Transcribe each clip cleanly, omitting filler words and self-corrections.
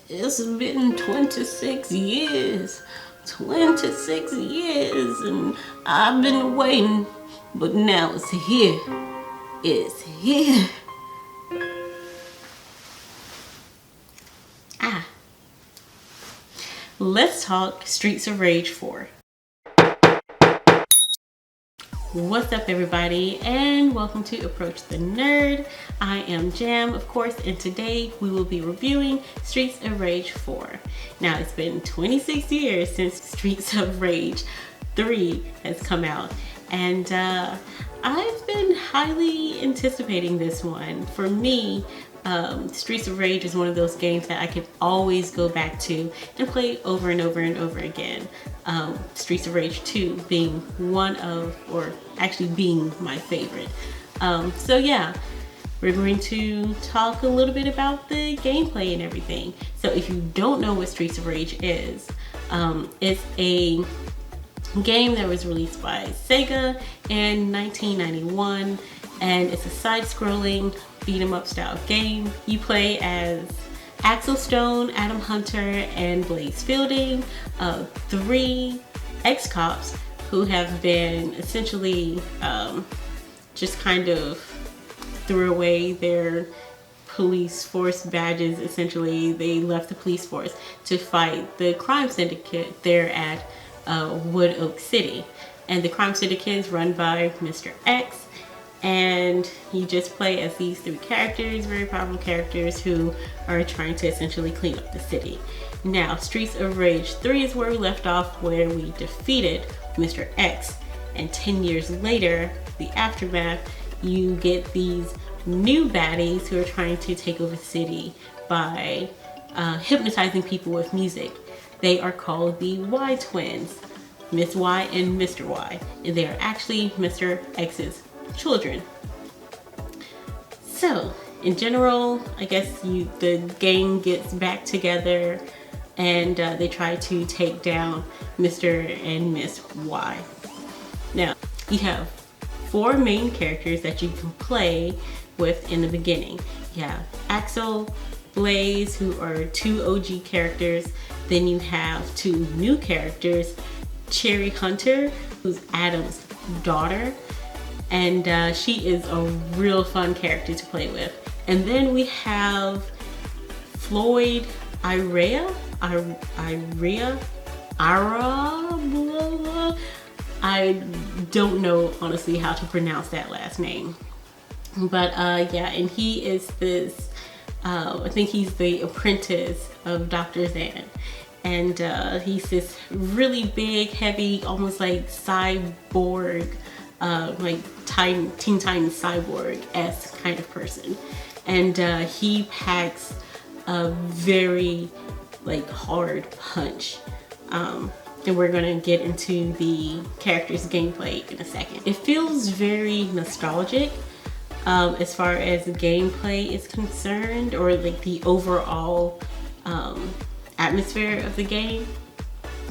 It's been 26 years. 26 years, and I've been waiting, but now it's here. It's here. Let's talk Streets of Rage 4. What's up, everybody, and welcome to Approach the Nerd. I am Jam, of course, and today we will be reviewing Streets of Rage 4. Now, it's been 26 years since Streets of Rage 3 has come out, and I've been highly anticipating this one. For me, Streets of Rage is one of those games that I can always go back to and play over and over and over again. Streets of Rage 2 being one of, or actually being my favorite. So yeah, we're going to talk a little bit about the gameplay and everything. So if you don't know what Streets of Rage is, it's a game that was released by Sega in 1991, and it's a side-scrolling beat 'em up style game. You play as Axel Stone, Adam Hunter, and Blaze Fielding, three ex-cops who have been essentially just kind of threw away their police force badges. Essentially, they left the police force to fight the crime syndicate there at Wood Oak City. And the crime syndicate is run by Mr. X. And you just play as these three characters, very powerful characters who are trying to essentially clean up the city. Now, Streets of Rage 3 is where we left off, where we defeated Mr. X. And 10 years later, the aftermath, you get these new baddies who are trying to take over the city by hypnotizing people with music. They are called the Y Twins, Miss Y and Mr. Y. And they are actually Mr. X's children. So in general, I guess the gang gets back together and they try to take down Mr. and Miss Y. Now, you have four main characters that you can play with in the beginning. You have Axel, Blaze, who are two OG characters. Then you have two new characters, Cherry Hunter, who's Adam's daughter, and she is a real fun character to play with. And then we have Floyd Ira. I don't know honestly how to pronounce that last name, but yeah, and he is this I think he's the apprentice of Dr. Zan, and he's this really big, heavy, almost like cyborg, like Teen Titans cyborg-esque kind of person. And he packs a very like hard punch. And we're gonna get into the character's gameplay in a second. It feels very nostalgic as far as the gameplay is concerned, or like the overall atmosphere of the game.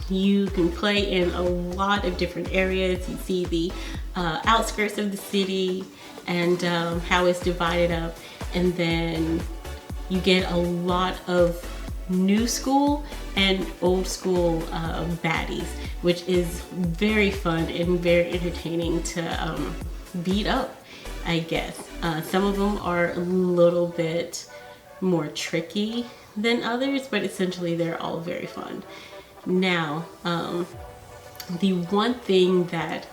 You can play in a lot of different areas. You see the outskirts of the city and how it's divided up, and then you get a lot of new school and old school baddies, which is very fun and very entertaining to beat up, I guess. Some of them are a little bit more tricky than others, but essentially they're all very fun. Now, the one thing that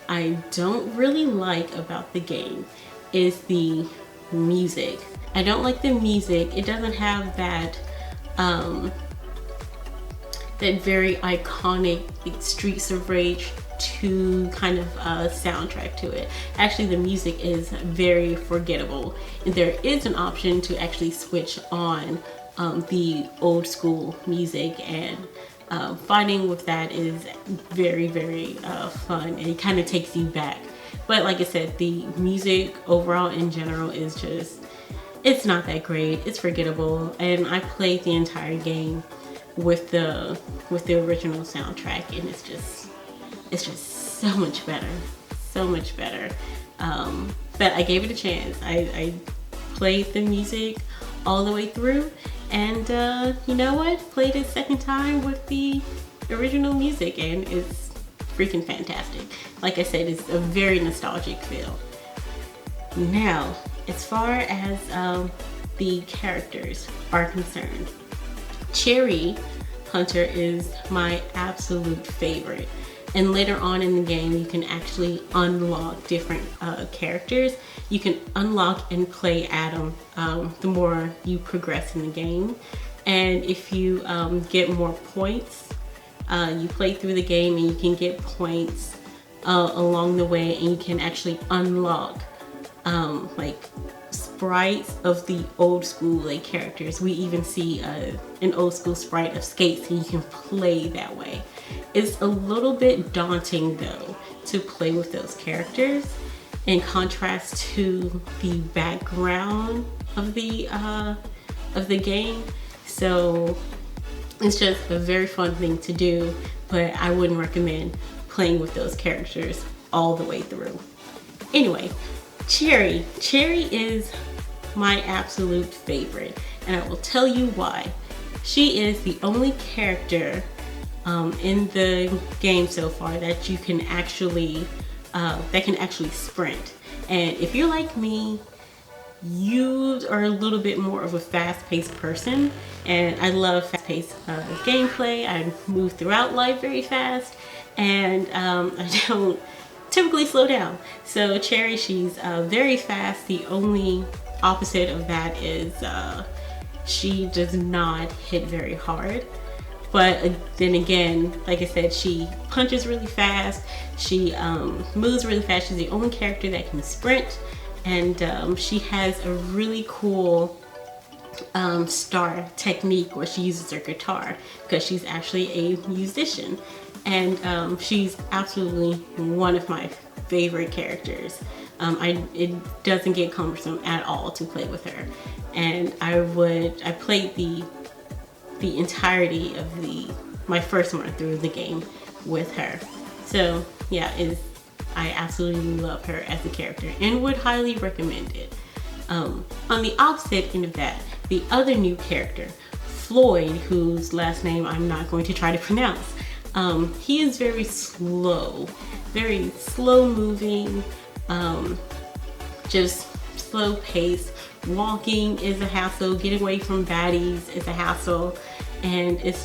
I don't really like about the game is the music. I don't like the music. It doesn't have that that very iconic Streets of Rage 2 kind of soundtrack to it. Actually, the music is very forgettable, and there is an option to actually switch on the old school music, and fighting with that is very, very fun, and it kind of takes you back. But like I said, the music overall in general is just, it's not that great. It's forgettable, and I played the entire game with the original soundtrack, and it's just so much better, so much better. But I gave it a chance. I played the music all the way through. And you know what? Played it second time with the original music, and it's freaking fantastic. Like I said, it's a very nostalgic feel. Now, as far as the characters are concerned, Cherry Hunter is my absolute favorite. And later on in the game, you can actually unlock different characters. You can unlock and play Adam the more you progress in the game. And if you get more points, you play through the game and you can get points along the way, and you can actually unlock like sprites of the old school like characters. We even see an old school sprite of Skates, and you can play that way. It's a little bit daunting though to play with those characters in contrast to the background of the game. So it's just a very fun thing to do, but I wouldn't recommend playing with those characters all the way through. Anyway, Cherry is my absolute favorite, and I will tell you why. She is the only character in the game so far that you can actually sprint. And if you're like me, you are a little bit more of a fast-paced person, and I love fast-paced gameplay. I move throughout life very fast, and I don't typically slow down. So Cherry, she's very fast. The only opposite of that is she does not hit very hard. But then again, like I said, she punches really fast. She moves really fast. She's the only character that can sprint. And she has a really cool star technique where she uses her guitar, because she's actually a musician. And she's absolutely one of my favorite characters. It doesn't get cumbersome at all to play with her. And I played the entirety of my first run through the game with her. So yeah, I absolutely love her as a character and would highly recommend it. On the opposite end of that, the other new character, Floyd, whose last name I'm not going to try to pronounce, he is very slow moving, just slow paced. Walking is a hassle, getting away from baddies is a hassle, and it's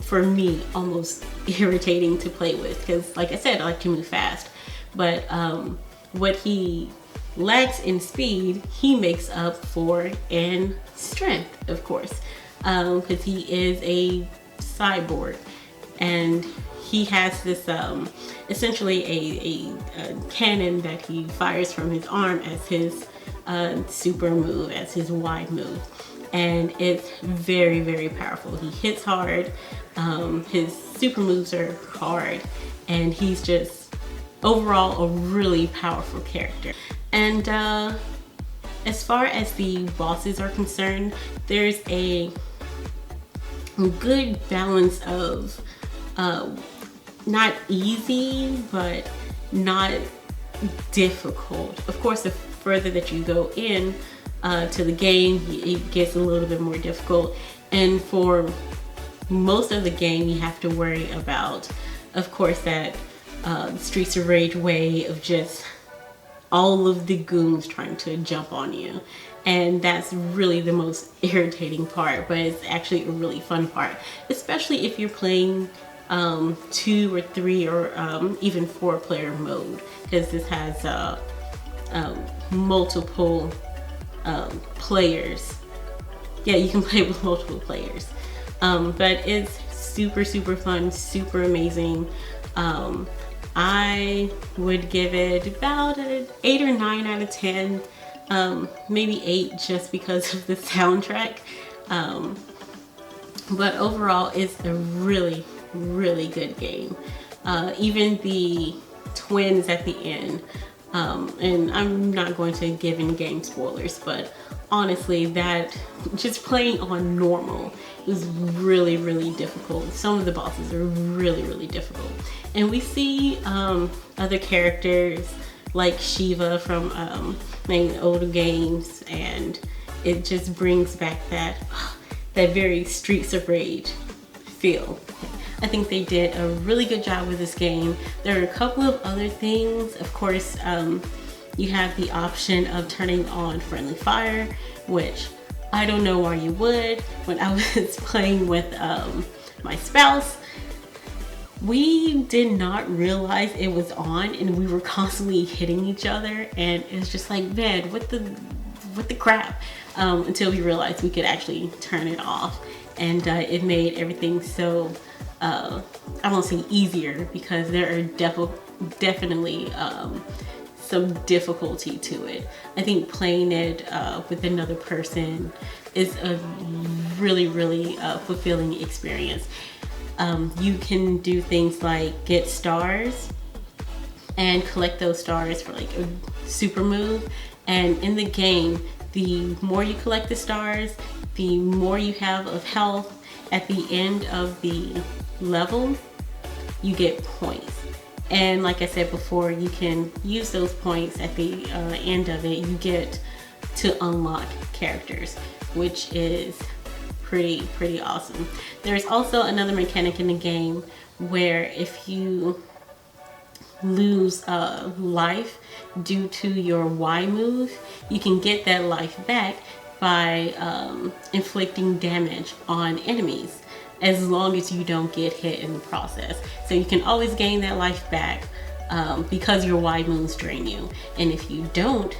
for me almost irritating to play with, because like I said, I like to move fast, but what he lacks in speed, he makes up for in strength, of course, because he is a cyborg, and he has this essentially a cannon that he fires from his arm as his super move, as his wide move, and it's very, very powerful. He hits hard, his super moves are hard, and he's just overall a really powerful character. And as far as the bosses are concerned, there's a good balance of not easy, but not difficult. Of course, the further that you go in to the game, it gets a little bit more difficult. And for most of the game, you have to worry about, of course, that Streets of Rage way of just all of the goons trying to jump on you. And that's really the most irritating part, but it's actually a really fun part, especially if you're playing 2 or 3 or even 4-player mode, because this has multiple players. Yeah, you can play with multiple players, but it's super fun, super amazing. I would give it about an 8 or 9 out of 10, maybe 8 just because of the soundtrack, but overall it's a really good game. Even the twins at the end, and I'm not going to give any game spoilers, but honestly, that just playing on normal is really difficult. Some of the bosses are really difficult, and we see other characters like Shiva from many older games, and it just brings back that very Streets of Rage feel. I think they did a really good job with this game. There are a couple of other things. Of course, you have the option of turning on friendly fire, which I don't know why you would. When I was playing with my spouse, we did not realize it was on, and we were constantly hitting each other, and it was just like, man, what the crap, until we realized we could actually turn it off, and it made everything so I won't say easier, because there are definitely some difficulty to it. I think playing it with another person is a really fulfilling experience. You can do things like get stars and collect those stars for like a super move, and in the game, the more you collect the stars, the more you have of health. At the end of the level, you get points, and like I said before, you can use those points at the end of it. You get to unlock characters, which is pretty awesome. There's also another mechanic in the game where if you lose life due to your Y move, you can get that life back by inflicting damage on enemies, as long as you don't get hit in the process. So you can always gain that life back because your Y moves drain you, and if you don't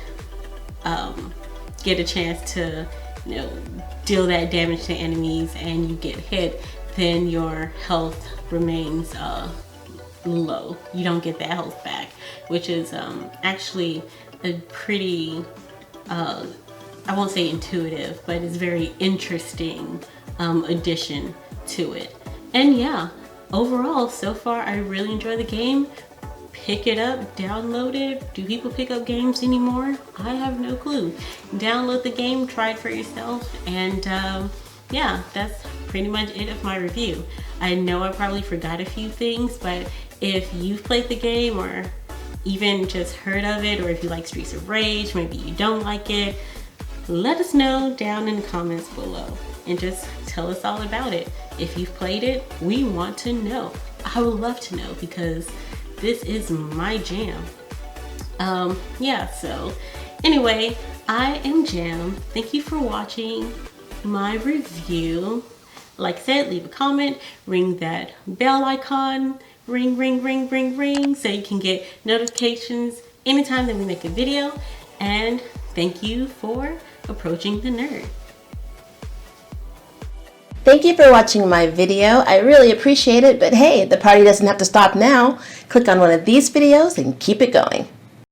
get a chance to deal that damage to enemies and you get hit, then your health remains low. You don't get that health back, which is actually a pretty I won't say intuitive, but it's very interesting addition to it. And yeah, overall, so far I really enjoy the game. Pick it up, download it. Do people pick up games anymore? I have no clue. Download the game, try it for yourself, and yeah, that's pretty much it of my review. I know I probably forgot a few things, but if you've played the game or even just heard of it, or if you like Streets of Rage, maybe you don't like it, let us know down in the comments below and just tell us all about it. If you've played it, we want to know. I would love to know, because this is my jam. Yeah, so anyway, I am Jam. Thank you for watching my review. Like I said, leave a comment, ring that bell icon, ring, so you can get notifications anytime that we make a video. And thank you for approaching the nerd. Thank you for watching my video. I really appreciate it, but hey, the party doesn't have to stop now. Click on one of these videos and keep it going.